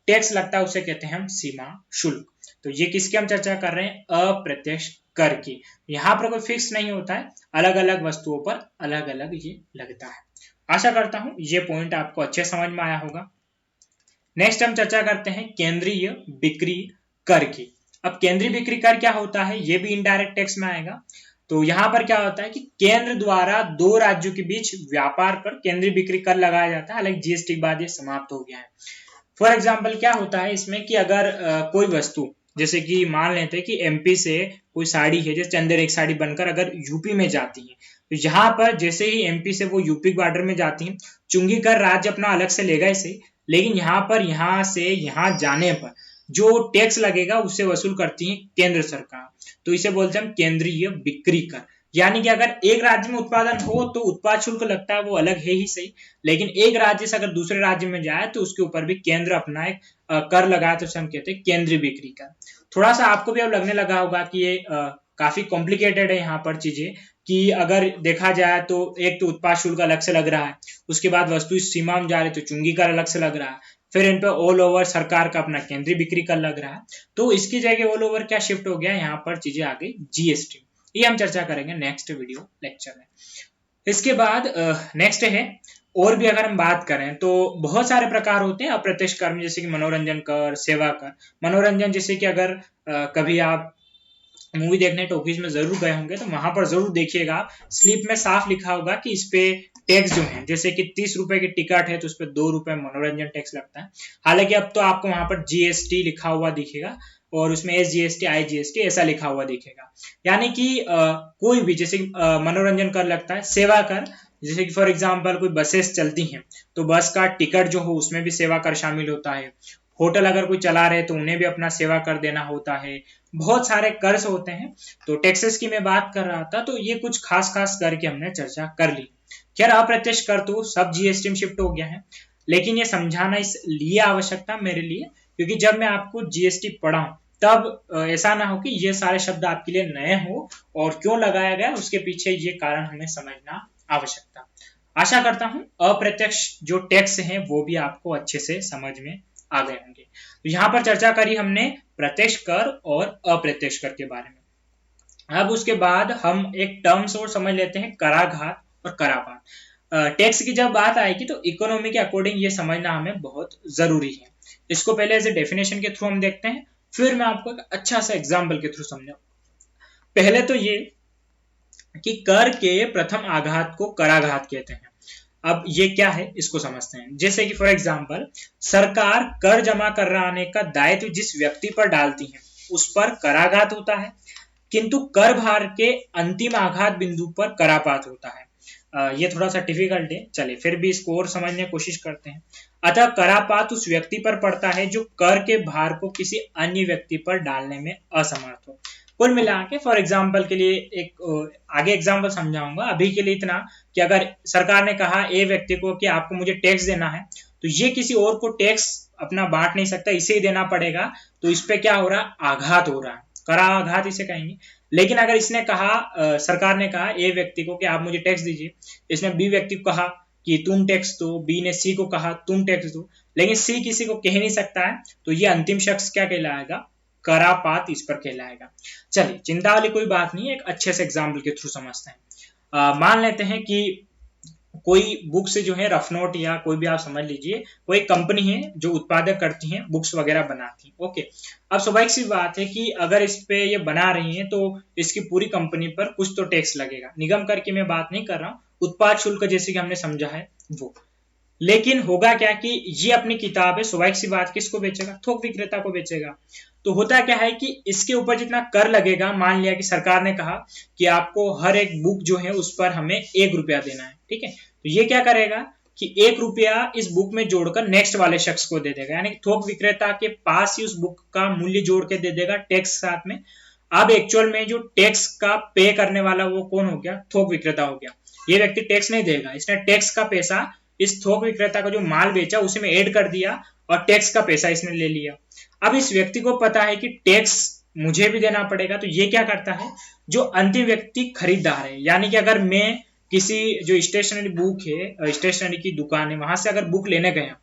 Speaker 1: टैक्स लगता है उसे कहते हैं हम सीमा शुल्क। तो ये किसकी हम चर्चा कर रहे हैं, अप्रत्यक्ष कर की। यहाँ पर कोई फिक्स नहीं होता है, अलग अलग वस्तुओं पर अलग अलग ये लगता है। आशा करता हूं ये पॉइंट आपको अच्छे समझ में आया होगा। नेक्स्ट हम चर्चा करते हैं केंद्रीय बिक्री कर की। अब केंद्रीय बिक्री कर क्या होता है, ये भी इनडायरेक्ट टैक्स में आएगा। तो यहाँ पर क्या होता है कि केंद्र द्वारा दो राज्यों के बीच व्यापार पर केंद्रीय बिक्री कर लगाया जाता है। हालांकि GST के बाद ये समाप्त हो गया है। फॉर एग्जाम्पल क्या होता है इसमें कि अगर कोई वस्तु जैसे कि मान लेते हैं कि MP से कोई साड़ी है, जैसे चंदेर एक साड़ी बनकर अगर यूपी में जाती है तो यहाँ पर जैसे ही MP से वो यूपी बॉर्डर में जाती है चुंगी कर राज्य अपना अलग से लेगा इसे, लेकिन यहाँ पर यहाँ से यहाँ जाने पर जो टैक्स लगेगा उसे वसूल करती है केंद्र सरकार। तो इसे बोलते हैं हम केंद्रीय बिक्री कर। यानी कि अगर एक राज्य में उत्पादन हो तो उत्पाद शुल्क लगता है वो अलग है ही सही, लेकिन एक राज्य से अगर दूसरे राज्य में जाए तो उसके ऊपर भी केंद्र अपना एक कर लगाए तो उसे हम कहते हैं केंद्रीय बिक्री कर। थोड़ा सा आपको भी अब लगने लगा होगा कि ये काफी कॉम्प्लिकेटेड है यहाँ पर चीजें, कि अगर देखा जाए तो एक तो उत्पाद शुल्क अलग से लग रहा है, उसके बाद वस्तु इस सीमा में जा रही तो चुंगी कर अलग से लग रहा है, फिर इन पे ऑल ओवर सरकार का अपना केंद्रीय बिक्री कर लग रहा है। तो इसकी जगह ऑल ओवर क्या शिफ्ट हो गया, यहाँ पर चीजें आ गई GST। ये हम चर्चा करेंगे नेक्स्ट वीडियो लेक्चर में। इसके बाद नेक्स्ट है और भी अगर हम बात करें तो बहुत सारे प्रकार होते हैं अप्रत्यक्ष कर में, जैसे कि मनोरंजन कर, सेवा कर। मनोरंजन जैसे कि अगर कभी आप मूवी देखने टॉकीज में जरूर गए होंगे तो वहां पर जरूर देखिएगा आप स्लिप में साफ लिखा होगा कि इस पे टैक्स जो है, जैसे कि 30 रुपए की टिकट है तो उस पर 2 रुपए मनोरंजन टैक्स लगता है। हालांकि अब तो आपको वहां पर GST लिखा हुआ दिखेगा और उसमें SGST IGST ऐसा लिखा हुआ दिखेगा। यानी कि कोई भी जैसे मनोरंजन कर लगता है। सेवा कर जैसे कि फॉर एग्जाम्पल कोई बसेस चलती हैं तो बस का टिकट जो हो उसमें भी सेवा कर शामिल होता है। होटल अगर कोई चला रहे तो उन्हें भी अपना सेवा कर देना होता है। बहुत सारे कर्ज होते हैं। तो टैक्सेस की मैं बात कर रहा था, तो ये कुछ खास खास कर के हमने चर्चा कर ली। खैर अप्रत्यक्ष कर तो सब GST में शिफ्ट हो गया है, लेकिन ये समझाना इसलिए आवश्यक था मेरे लिए क्योंकि जब मैं आपको GST पढ़ाऊं तब ऐसा ना हो कि ये सारे शब्द आपके लिए नए हो और क्यों लगाया गया उसके पीछे ये कारण हमें समझना आवश्यक था। आशा करता हूं अप्रत्यक्ष जो टैक्स हैं वो भी आपको अच्छे से समझ में आ गए होंगे। तो यहाँ पर चर्चा करी हमने प्रत्यक्ष कर और अप्रत्यक्ष कर के बारे में। अब उसके बाद हम एक टर्म्स और समझ लेते हैं, कराघात और करापात। टैक्स की जब बात आएगी तो इकोनॉमी के अकॉर्डिंग ये समझना हमें बहुत जरूरी है। इसको पहले एज ए डेफिनेशन के थ्रू हम देखते हैं, फिर मैं आपको एक अच्छा सा एग्जाम्पल के थ्रू समझाऊं। पहले तो ये कि कर के प्रथम आघात को कराघात कहते हैं। अब ये क्या है इसको समझते हैं। जैसे कि फॉर एग्जांपल सरकार कर जमा कराने का दायित्व जिस व्यक्ति पर डालती है उस पर कराघात होता है, किंतु कर भार के अंतिम आघात बिंदु पर करापात होता है। ये थोड़ा सा डिफिकल्ट है, चलिए फिर भी इसको और समझने की कोशिश करते हैं। अतः करापात उस व्यक्ति पर पड़ता है जो कर के भार को किसी अन्य व्यक्ति पर डालने में असमर्थ हो। कुल मिला के फॉर एग्जाम्पल के लिए एक आगे एग्जाम्पल समझाऊंगा, अभी के लिए इतना कि अगर सरकार ने कहा ए व्यक्ति को कि आपको मुझे टैक्स देना है, तो ये किसी और को टैक्स अपना बांट नहीं सकता, इसे ही देना पड़ेगा। तो इस पे क्या हो रहा है, आघात हो रहा है, कराघात इसे कहेंगे। लेकिन अगर इसने कहा सरकार ने कहा ए व्यक्ति को कि आप मुझे टैक्स दीजिए, इसने बी व्यक्ति को कहा कि तुम टैक्स दो, बी ने सी को कहा तुम टैक्स दो, लेकिन सी किसी को कह नहीं सकता है, तो ये अंतिम शख्स क्या कहलाएगा, करापात इस पर कहलाएगा। चलिए चिंता वाली कोई बात नहीं है, एक अच्छे से एग्जाम्पल के थ्रू समझते हैं। मान लेते हैं कि कोई बुक से जो है रफ नोट या कोई भी आप समझ लीजिए, कोई कंपनी है जो उत्पादक करती है, बुक्स वगैरह बनाती है। ओके, अब स्वाभाविक सी बात है कि अगर इस पे ये बना रही है तो इसकी पूरी कंपनी पर कुछ तो टैक्स लगेगा। निगम कर की मैं बात नहीं कर रहा हूँ, उत्पाद शुल्क जैसे कि हमने समझा है वो। लेकिन होगा क्या कि ये अपनी किताबें स्वाभाविक सी बात किसको बेचेगा, थोक विक्रेता को बेचेगा। तो होता क्या है कि इसके ऊपर जितना कर लगेगा, मान लिया कि सरकार ने कहा कि आपको हर एक बुक जो है उस पर हमें 1 रुपया देना है, ठीक है, तो ये क्या करेगा कि 1 रुपया इस बुक में जोड़कर नेक्स्ट वाले शख्स को दे देगा, यानी थोक विक्रेता के पास ही उस बुक का मूल्य जोड़ के दे देगा टैक्स साथ में। अब एक्चुअल में जो टैक्स का पे करने वाला वो कौन हो गया, थोक विक्रेता हो गया। ये व्यक्ति टैक्स नहीं देगा, इसने टैक्स का पैसा इस थोक विक्रेता का जो माल बेचा उसी में ऐड कर दिया और टैक्स का पैसा इसने ले लिया। अब इस व्यक्ति को पता है कि टैक्स मुझे भी देना पड़ेगा, तो ये क्या करता है, जो अंतिम व्यक्ति खरीदार है, यानी कि अगर मैं किसी जो स्टेशनरी बुक है, स्टेशनरी की दुकान है, वहां से अगर बुक लेने गया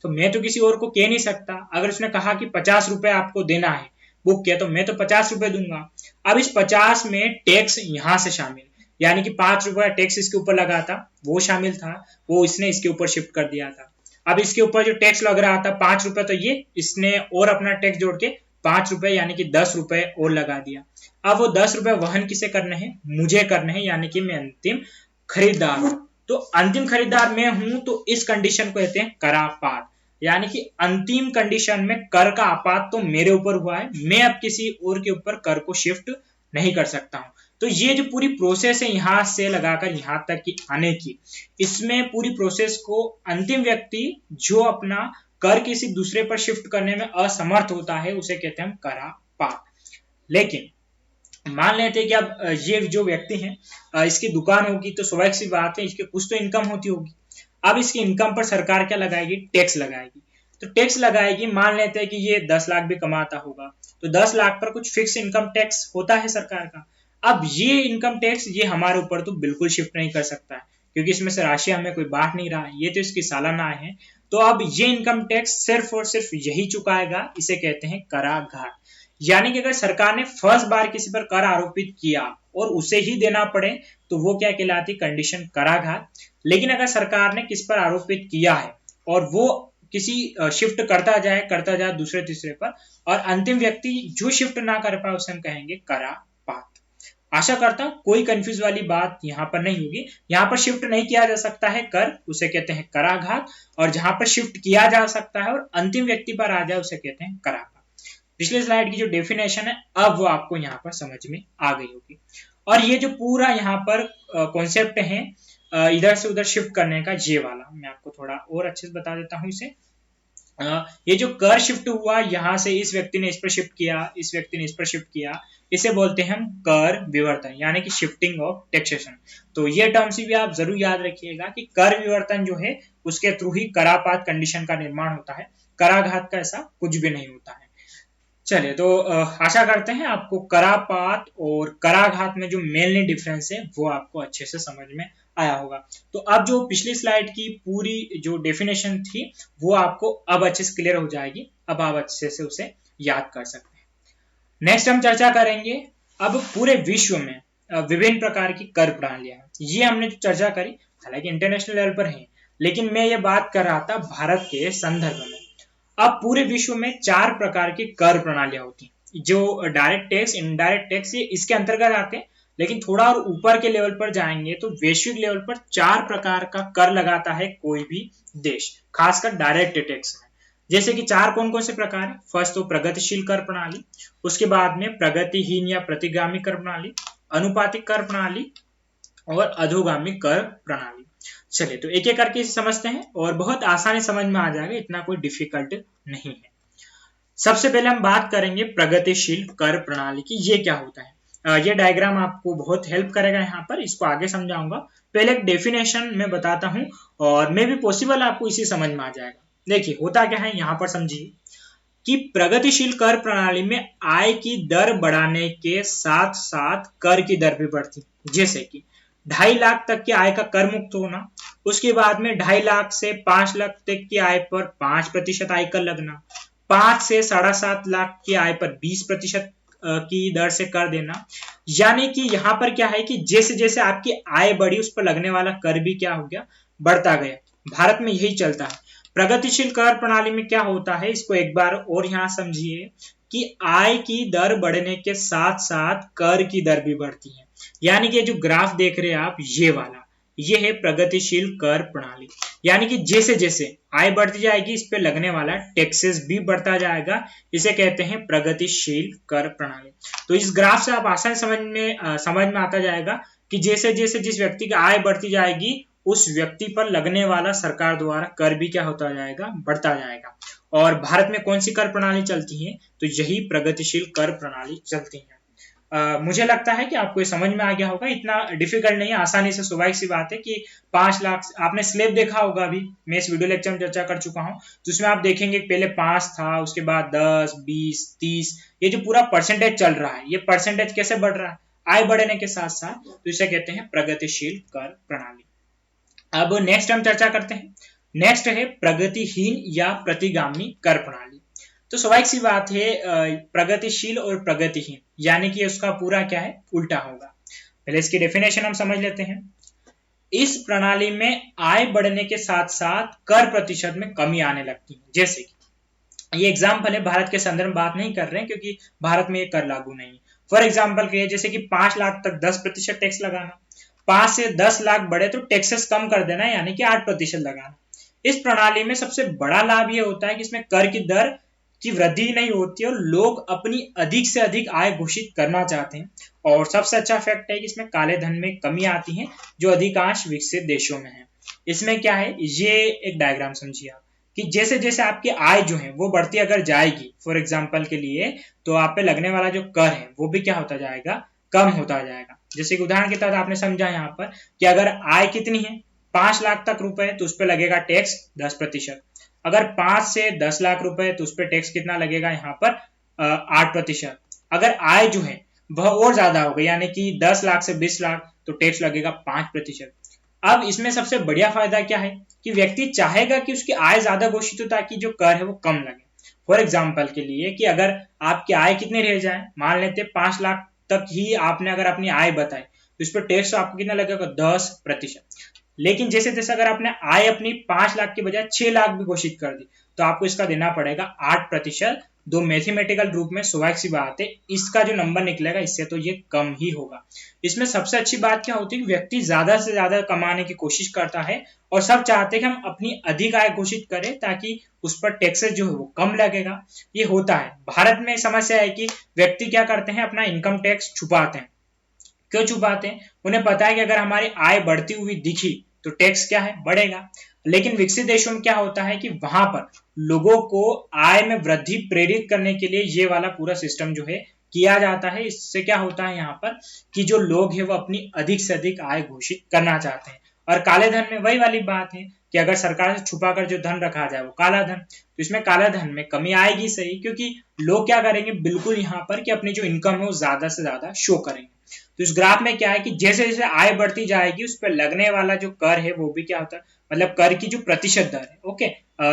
Speaker 1: तो मैं तो किसी और को कह नहीं सकता। अगर उसने कहा कि 50 रुपए आपको देना है बुक के, तो मैं तो 50 रुपए दूंगा। अब इस 50 में टैक्स यहां से शामिल, यानी कि 5 रुपया टैक्स इसके ऊपर लगा था वो शामिल था, वो इसने इसके ऊपर शिफ्ट कर दिया था। अब इसके ऊपर जो टैक्स लग रहा था 5 रुपए, तो ये इसने और अपना टैक्स जोड़ के 5 रुपए यानी कि 10 रुपए और लगा दिया। अब वो 10 रुपए वहन किसे करने हैं, मुझे करने हैं, यानी कि मैं अंतिम खरीदार हूं। तो अंतिम खरीदार मैं हूं, तो इस कंडीशन को कहते हैं करापात, यानी कि अंतिम कंडीशन में कर का आपात तो मेरे ऊपर हुआ है, मैं अब किसी और के ऊपर कर को शिफ्ट नहीं कर सकता हूं। तो ये जो पूरी प्रोसेस है यहां से लगाकर यहां तक की आने की, इसमें पूरी प्रोसेस को अंतिम व्यक्ति जो अपना कर किसी दूसरे पर शिफ्ट करने में असमर्थ होता है उसे कहते हैं हम करापात। लेकिन मान लेते हैं कि अब ये जो व्यक्ति है इसकी दुकान होगी, तो स्वाभाविक सी बात है इसके कुछ तो इनकम होती होगी। अब इसकी इनकम पर सरकार क्या लगाएगी, टैक्स लगाएगी। तो टैक्स लगाएगी, मान लेते हैं कि ये 10 लाख भी कमाता होगा, तो 10 लाख पर कुछ फिक्स इनकम टैक्स होता है सरकार का। अब ये इनकम टैक्स ये हमारे ऊपर तो बिल्कुल शिफ्ट नहीं कर सकता है, क्योंकि इसमें से राशि हमें कोई बांट नहीं रहा है, ये तो इसकी सालाना आय है। तो अब ये इनकम टैक्स सिर्फ और सिर्फ यही चुकाएगा, इसे कहते हैं कराघात। यानी कि अगर सरकार ने फर्स्ट बार किसी पर कर आरोपित किया और उसे ही देना पड़े, तो वो क्या कहलाती, कंडीशन कराघात। लेकिन अगर सरकार ने किस पर आरोपित किया है और वो किसी शिफ्ट करता जाए दूसरे तीसरे पर, और अंतिम व्यक्ति जो शिफ्ट ना कर पाए उसे हम कहेंगे करापात। आशा करता हूं कोई कंफ्यूज वाली बात यहाँ पर नहीं होगी। यहाँ पर शिफ्ट नहीं किया जा सकता है कर, उसे कहते हैं कराघात, और जहां पर शिफ्ट किया जा सकता है और अंतिम व्यक्ति पर आ जाए उसे कहते हैं करापात। पिछले स्लाइड की जो डेफिनेशन है अब वो आपको यहाँ पर समझ में आ गई होगी। और ये जो पूरा यहाँ पर कॉन्सेप्ट है इधर से उधर शिफ्ट करने का, ये वाला मैं आपको थोड़ा और अच्छे से बता देता हूँ इसे। ये जो कर शिफ्ट हुआ, यहाँ से इस व्यक्ति ने इस पर शिफ्ट किया, इस व्यक्ति ने इस पर शिफ्ट किया, इसे बोलते हैं हम कर विवर्तन, यानी कि शिफ्टिंग ऑफ टैक्सेशन। तो ये टर्म्स भी आप जरूर याद रखिएगा कि कर विवर्तन जो है उसके थ्रू ही करापात कंडीशन का निर्माण होता है, कराघात का ऐसा कुछ भी नहीं होता है। चलिए, तो आशा करते हैं आपको करापात और कराघात में जो मेनली डिफरेंस है वो आपको अच्छे से समझ में आया होगा। तो अब जो पिछली स्लाइड की पूरी जो डेफिनेशन थी वो आपको अब अच्छे से क्लियर हो जाएगी, अब आप अच्छे से उसे याद कर सकते हैं। नेक्स्ट हम चर्चा करेंगे अब पूरे विश्व में विभिन्न प्रकार की कर प्रणालियां। ये हमने जो चर्चा करी हालांकि इंटरनेशनल लेवल पर है, लेकिन मैं ये बात कर रहा था भारत के संदर्भ में। अब पूरे विश्व में 4 प्रकार की कर प्रणालियां होती हैं, जो डायरेक्ट टैक्स, इनडायरेक्ट टैक्स, ये इसके अंतर्गत आते हैं। लेकिन थोड़ा और ऊपर के लेवल पर जाएंगे तो वैश्विक लेवल पर 4 प्रकार का कर लगाता है कोई भी देश, खासकर डायरेक्ट टैक्स में। जैसे कि चार कौन कौन से प्रकार है। फर्स्ट तो प्रगतिशील कर प्रणाली, उसके बाद में प्रगतिहीन या प्रतिगामी कर प्रणाली, अनुपातिक कर प्रणाली और अधोगामी कर प्रणाली। चलिए तो एक एक करके इसे समझते हैं और बहुत आसानी समझ में आ जाएगा, इतना कोई डिफिकल्ट नहीं है। सबसे पहले हम बात करेंगे प्रगतिशील कर प्रणाली की, ये क्या होता है। ये डायग्राम आपको बहुत हेल्प करेगा, यहाँ पर इसको आगे समझाऊंगा। पहले एक डेफिनेशन मैं बताता हूँ और मे भी पॉसिबल आपको इसी समझ में आ जाएगा। देखिए होता क्या है, यहाँ पर समझिए कि प्रगतिशील कर प्रणाली में आय की दर बढ़ाने के साथ साथ कर की दर भी बढ़ती, जैसे कि 2.5 लाख तक की आय का कर मुक्त होना, उसके बाद में 2.5 लाख से 5 लाख तक की आय पर 5% आयकर लगना, 5 से 7.5 लाख की आय पर 20% की दर से कर देना। यानी कि यहाँ पर क्या है कि जैसे जैसे आपकी आय बढ़ी उस पर लगने वाला कर भी क्या हो गया, बढ़ता गया। भारत में यही चलता है। प्रगतिशील कर प्रणाली में क्या होता है, इसको एक बार और यहाँ समझिए कि आय की दर बढ़ने के साथ साथ कर की दर भी बढ़ती है। यानी कि जो ग्राफ देख रहे हैं आप, ये वाला, ये है प्रगतिशील कर प्रणाली। यानी कि जैसे जैसे आय बढ़ती जाएगी इस पे लगने वाला टैक्सेस भी बढ़ता जाएगा, इसे कहते हैं प्रगतिशील कर प्रणाली। तो इस ग्राफ से आप आसान समझ में आता जाएगा कि जैसे जैसे जिस व्यक्ति की आय बढ़ती जाएगी उस व्यक्ति पर लगने वाला सरकार द्वारा कर भी क्या होता जाएगा, बढ़ता जाएगा। और भारत में कौन सी कर प्रणाली चलती है, तो यही प्रगतिशील कर प्रणाली चलती है। मुझे लगता है कि आपको ये समझ में आ गया होगा, इतना डिफिकल्ट नहीं है, आसानी से स्वाभाविक सी बात है कि 5 लाख, आपने स्लैब देखा होगा, अभी मैं इस वीडियो लेक्चर में चर्चा कर चुका हूं, तो उसमें आप देखेंगे पहले 5 था, उसके बाद 10, 20, 30, ये जो पूरा परसेंटेज चल रहा है, ये परसेंटेज कैसे बढ़ रहा है, आय बढ़ने के साथ साथ, तो इसे कहते हैं प्रगतिशील कर प्रणाली। अब नेक्स्ट हम चर्चा करते हैं, नेक्स्ट है प्रगतिहीन या प्रतिगामी कर प्रणाली। तो स्वाभाविक सी बात है, प्रगतिशील और प्रगतिहीन यानी कि उसका पूरा क्या है, उल्टा होगा। पहले इसकी डेफिनेशन हम समझ लेते हैं। इस प्रणाली में आय बढ़ने के साथ साथ कर प्रतिशत में कमी आने लगती है। जैसे कि ये एग्जाम्पल है, भारत के संदर्भ में बात नहीं कर रहे हैं क्योंकि भारत में ये कर लागू नहीं है। फॉर एग्जाम्पल के जैसे कि 5 लाख तक 10% टैक्स लगाना, 5 से 10 लाख बढ़े तो टैक्सेस कम कर देना, यानी कि 8% लगाना। इस प्रणाली में सबसे बड़ा लाभ ये होता है कि इसमें कर की दर की वृद्धि नहीं होती है और लोग अपनी अधिक से अधिक आय घोषित करना चाहते हैं। और सबसे अच्छा फैक्ट है कि इसमें काले धन में कमी आती है जो अधिकांश विकसित देशों में है। इसमें क्या है, ये एक डायग्राम समझिए आप कि जैसे जैसे आपकी आय जो है वो बढ़ती अगर जाएगी, फॉर एग्जाम्पल के लिए, तो आप पे लगने वाला जो कर है वो भी क्या होता जाएगा, कम होता जाएगा। जैसे कि उदाहरण के तहत आपने समझा यहाँ पर कि अगर आय कितनी है, 5 लाख तक रुपए, तो उस पर लगेगा टैक्स 10%। अगर 5 से 10 लाख रुपए तो उस पर टैक्स कितना लगेगा, यहाँ पर 8%। अगर आय जो है वह और ज्यादा हो गई, यानी कि 10 लाख से 20 लाख, तो टैक्स लगेगा 5%। अब इसमें सबसे बढ़िया फायदा क्या है कि व्यक्ति चाहेगा कि उसकी आय ज्यादा घोषित हो ताकि जो कर है वो कम लगे। फॉर एग्जाम्पल के लिए कि अगर आपकी आय कितनी रह जाए, मान लेते 5 लाख तक ही आपने अगर अपनी आय बताई, तो इस पर टैक्स आपको कितना लगेगा, 10%। लेकिन जैसे जैसे अगर आपने आय अपनी 5 लाख की बजाय 6 लाख भी घोषित कर दी, तो आपको इसका देना पड़ेगा 8%। दो मैथमेटिकल रूप में स्वाभाविक सी बात है, इसका जो नंबर निकलेगा इससे तो ये कम ही होगा। इसमें सबसे अच्छी बात क्या होती है कि व्यक्ति ज्यादा से ज्यादा कमाने की कोशिश करता है और सब चाहते हैं कि हम अपनी अधिक आय घोषित करें ताकि उस पर टैक्सेस जो है वो कम लगेगा। ये होता है भारत में। समस्या है कि व्यक्ति क्या करते हैं, अपना इनकम टैक्स छुपाते हैं। क्यों छुपाते हैं, उन्हें पता है कि अगर हमारी आय बढ़ती हुई दिखी तो टैक्स क्या है, बढ़ेगा। लेकिन विकसित देशों में क्या होता है कि वहां पर लोगों को आय में वृद्धि प्रेरित करने के लिए ये वाला पूरा सिस्टम जो है किया जाता है। इससे क्या होता है यहाँ पर कि जो लोग हैं वो अपनी अधिक से अधिक आय घोषित करना चाहते हैं। और काले धन में वही वाली बात है कि अगर सरकार से छुपा कर जो धन रखा जाए वो काला धन, तो इसमें काला धन में कमी आएगी सही, क्योंकि लोग क्या करेंगे बिल्कुल यहाँ पर कि अपनी जो इनकम है वो ज्यादा से ज्यादा शो करेंगे। तो इस ग्राफ में क्या है कि जैसे जैसे आय बढ़ती जाएगी उस पर लगने वाला जो कर है वो भी क्या होता है, मतलब कर की जो प्रतिशत दर है, ओके,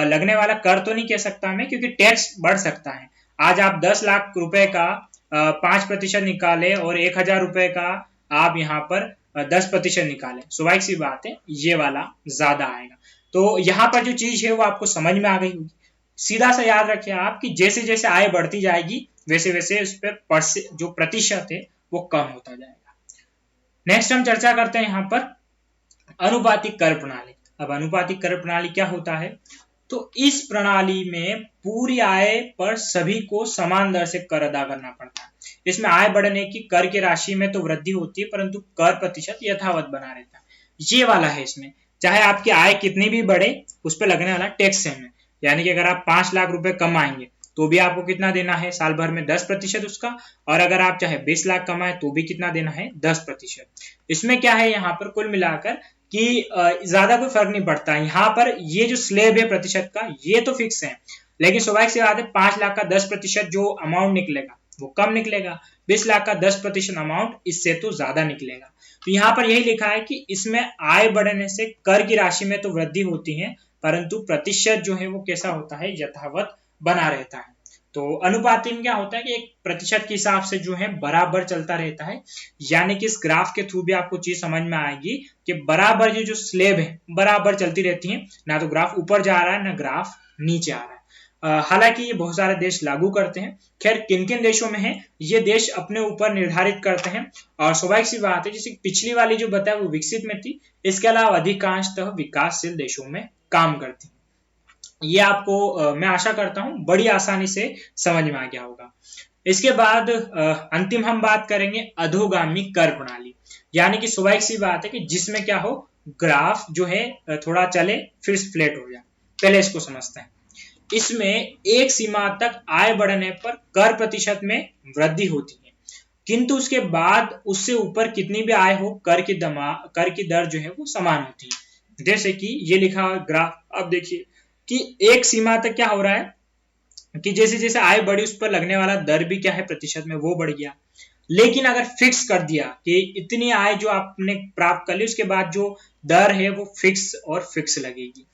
Speaker 1: लगने वाला कर तो नहीं कह सकता मैं क्योंकि टैक्स बढ़ सकता है। आज आप 10 लाख रुपए का 5% निकाले और 1,000 रुपए का आप यहाँ पर 10% निकाले, स्वाभाविक सी बात है ये वाला ज्यादा आएगा। तो यहाँ पर जो चीज है वो आपको समझ में आ गई होगी। सीधा सा याद रखिए आप कि जैसे जैसे आय बढ़ती जाएगी वैसे वैसे उस पर जो प्रतिशत है वो कम होता जाएगा। नेक्स्ट हम चर्चा करते हैं यहाँ पर अनुपातिक कर प्रणाली। अब अनुपातिक कर प्रणाली क्या होता है, तो इस प्रणाली में पूरी आय पर सभी को समान दर से कर अदा करना पड़ता है। इसमें आय बढ़ने की कर की राशि में तो वृद्धि होती है, परंतु कर प्रतिशत यथावत बना रहता है। ये वाला है इसमें, चाहे आपकी आय कितनी भी बढ़े, उस पर लगने वाला टैक्स सेम है। यानी कि अगर आप 5 लाख रुपए कमाएंगे तो भी आपको कितना देना है साल भर में 10% उसका, और अगर आप चाहे 20 लाख कमाए तो भी कितना देना है 10%। इसमें क्या है यहाँ पर कुल मिलाकर कि ज्यादा कोई फर्क नहीं पड़ता। यहाँ पर ये जो स्लेब है प्रतिशत का ये तो फिक्स है, लेकिन स्वाभाविक सी बात है 5 लाख का 10% जो अमाउंट निकलेगा वो कम निकलेगा, 20 लाख का 10% अमाउंट इससे तो ज्यादा निकलेगा। तो यहाँ पर यही लिखा है कि इसमें आय बढ़ने से कर की राशि में तो वृद्धि होती है, परंतु प्रतिशत जो है वो कैसा होता है, यथावत बना रहता है। तो अनुपाती में क्या होता है कि एक प्रतिशत के हिसाब से जो है बराबर चलता रहता है। यानी कि इस ग्राफ के थ्रू भी आपको चीज समझ में आएगी कि बराबर ये जो स्लेब है बराबर चलती रहती है, ना तो ग्राफ ऊपर जा रहा है ना ग्राफ नीचे आ रहा है। हालांकि ये बहुत सारे देश लागू करते हैं। खैर किन किन देशों में है ये देश अपने ऊपर निर्धारित करते हैं, और स्वाभाविक सी बात है जैसे पिछली वाली जो बताया वो विकसित में थी, इसके अलावा अधिकांशतः विकासशील देशों में काम करती है। ये आपको मैं आशा करता हूं बड़ी आसानी से समझ में आ गया होगा। इसके बाद अंतिम हम बात करेंगे अधोगामी कर प्रणाली, यानी कि स्वाभाविक सी बात है कि जिसमें क्या हो, ग्राफ जो है थोड़ा चले फिर फ्लैट हो जाए। पहले इसको समझते हैं। इसमें एक सीमा तक आय बढ़ने पर कर प्रतिशत में वृद्धि होती है, किंतु उसके बाद उससे ऊपर कितनी भी आय हो कर की दर जो है वो समान होती है। जैसे कि ये लिखा ग्राफ, अब देखिए कि एक सीमा तक क्या हो रहा है कि जैसे जैसे आय बढ़ी उस पर लगने वाला दर भी क्या है प्रतिशत में वो बढ़ गया। लेकिन अगर फिक्स कर दिया कि इतनी आय जो आपने प्राप्त कर ली उसके बाद जो दर है वो फिक्स और फिक्स लगेगी।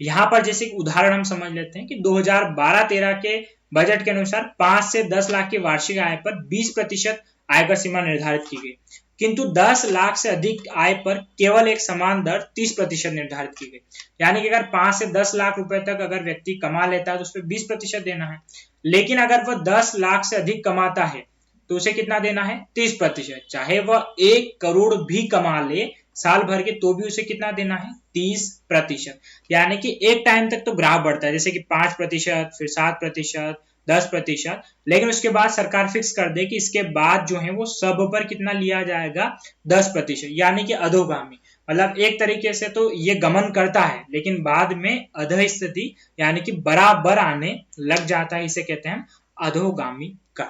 Speaker 1: यहाँ पर जैसे उदाहरण हम समझ लेते हैं कि 2012-13 के बजट के अनुसार 5 से 10 लाख की वार्षिक आय पर 20% आयकर सीमा निर्धारित की गई, किंतु 10 लाख से अधिक आय पर केवल एक समान दर 30% निर्धारित की गई। यानी कि अगर 5 से 10 लाख रुपए तक अगर व्यक्ति कमा लेता है तो उस पर 20% देना है, लेकिन अगर वह 10 लाख से अधिक कमाता है तो उसे कितना देना है 30%। चाहे वह 1 करोड़ भी कमा ले साल भर के तो भी उसे कितना देना है 30%। यानी कि एक टाइम तक तो ग्राफ बढ़ता है, जैसे कि 5%, फिर 7%, 10%, लेकिन उसके बाद सरकार फिक्स कर दे कि इसके बाद जो है वो सब पर कितना लिया जाएगा 10%, यानी कि अधोगामी। मतलब एक तरीके से तो ये गमन करता है लेकिन बाद में अधः स्थिति यानी कि बराबर आने लग जाता है, इसे कहते हैं हम अधोगामी का।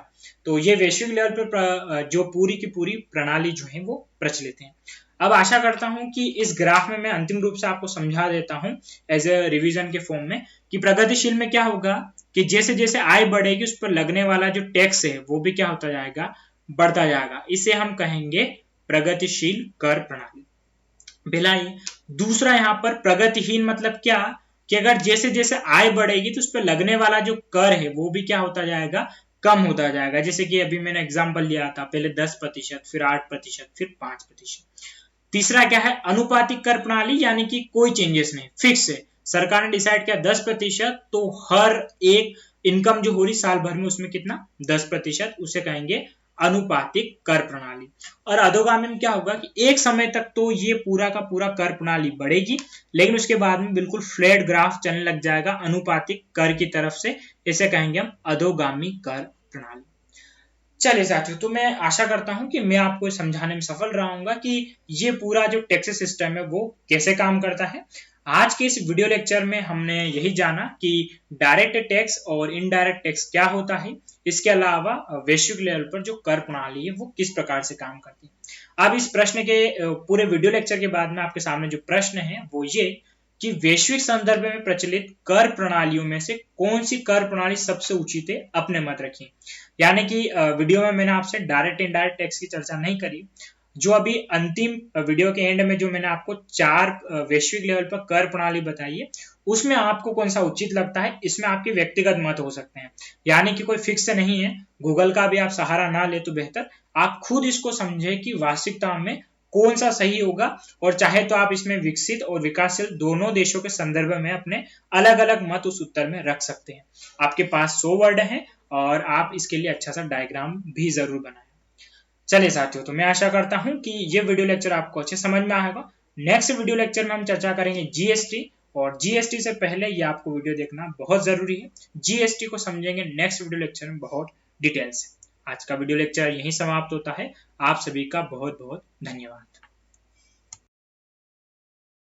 Speaker 1: तो ये वैश्विक लेवल पर जो पूरी की पूरी प्रणाली जो है वो प्रचलित है। अब आशा करता हूं कि इस ग्राफ में मैं अंतिम रूप से आपको समझा देता हूं एज ए रिवीजन के फॉर्म में कि प्रगतिशील में क्या होगा कि जैसे जैसे आय बढ़ेगी उस पर लगने वाला जो टैक्स है वो भी क्या होता जाएगा, बढ़ता जाएगा। इसे हम कहेंगे प्रगतिशील कर प्रणाली। भिलाई दूसरा यहाँ पर प्रगतिहीन मतलब क्या कि अगर जैसे जैसे आय बढ़ेगी तो उस पर लगने वाला जो कर है वो भी क्या होता जाएगा, कम होता जाएगा। जैसे कि अभी मैंने एग्जांपल लिया था, पहले 10%, फिर 8%, फिर 5%। तीसरा क्या है, अनुपातिक कर प्रणाली, यानी कि कोई चेंजेस नहीं, फिक्स है। सरकार ने डिसाइड किया 10%, तो हर एक इनकम जो हो रही साल भर में उसमें कितना 10%, उसे कहेंगे अनुपातिक कर प्रणाली। और अधोगामी में क्या होगा कि एक समय तक तो ये पूरा का पूरा कर प्रणाली बढ़ेगी, लेकिन उसके बाद में बिल्कुल फ्लैट ग्राफ चलने लग जाएगा अनुपातिक कर की तरफ से, इसे कहेंगे हम अधोगामी कर प्रणाली। चलिए साथियों, तो मैं आशा करता हूं कि मैं आपको समझाने में सफल रहूंगा कि ये पूरा जो टैक्स सिस्टम है वो कैसे काम करता है। आज के इस वीडियो लेक्चर में हमने यही जाना कि डायरेक्ट टैक्स और इनडायरेक्ट टैक्स क्या होता है, इसके अलावा वैश्विक लेवल पर जो कर प्रणाली है वो किस प्रकार से काम करती है। अब इस प्रश्न के पूरे वीडियो लेक्चर के बाद में आपके सामने जो प्रश्न है वो ये कि वैश्विक संदर्भ में प्रचलित कर प्रणालियों में से कौन सी कर प्रणाली सबसे उचित है, अपने मत रखिए। यानी कि वीडियो में मैंने आपसे डायरेक्ट इनडायरेक्ट टैक्स की चर्चा नहीं करी। जो अभी अंतिम वीडियो के एंड में जो मैंने आपको 4 वैश्विक लेवल पर कर प्रणाली बताई है उसमें आपको कौन सा उचित लगता है, इसमें आपके व्यक्तिगत मत हो सकते हैं। यानी कि कोई फिक्स नहीं है, गूगल का भी आप सहारा ना ले तो बेहतर, आप खुद इसको समझे कि वास्तविकता में कौन सा सही होगा। और चाहे तो आप इसमें विकसित और विकासशील दोनों देशों के संदर्भ में अपने अलग अलग मत उस उत्तर में रख सकते हैं। आपके पास 100 वर्ड हैं और आप इसके लिए अच्छा सा डायग्राम भी जरूर बनाएं। चलिए साथियों, तो मैं आशा करता हूं कि ये वीडियो लेक्चर आपको अच्छे समझ में आएगा। नेक्स्ट वीडियो लेक्चर में हम चर्चा करेंगे जीएसटी और जीएसटी से पहले ये आपको वीडियो देखना बहुत जरूरी है। जीएसटी को समझेंगे नेक्स्ट वीडियो लेक्चर में बहुत डिटेल से। आज का वीडियो लेक्चर यहीं समाप्त होता है। आप सभी का बहुत बहुत धन्यवाद।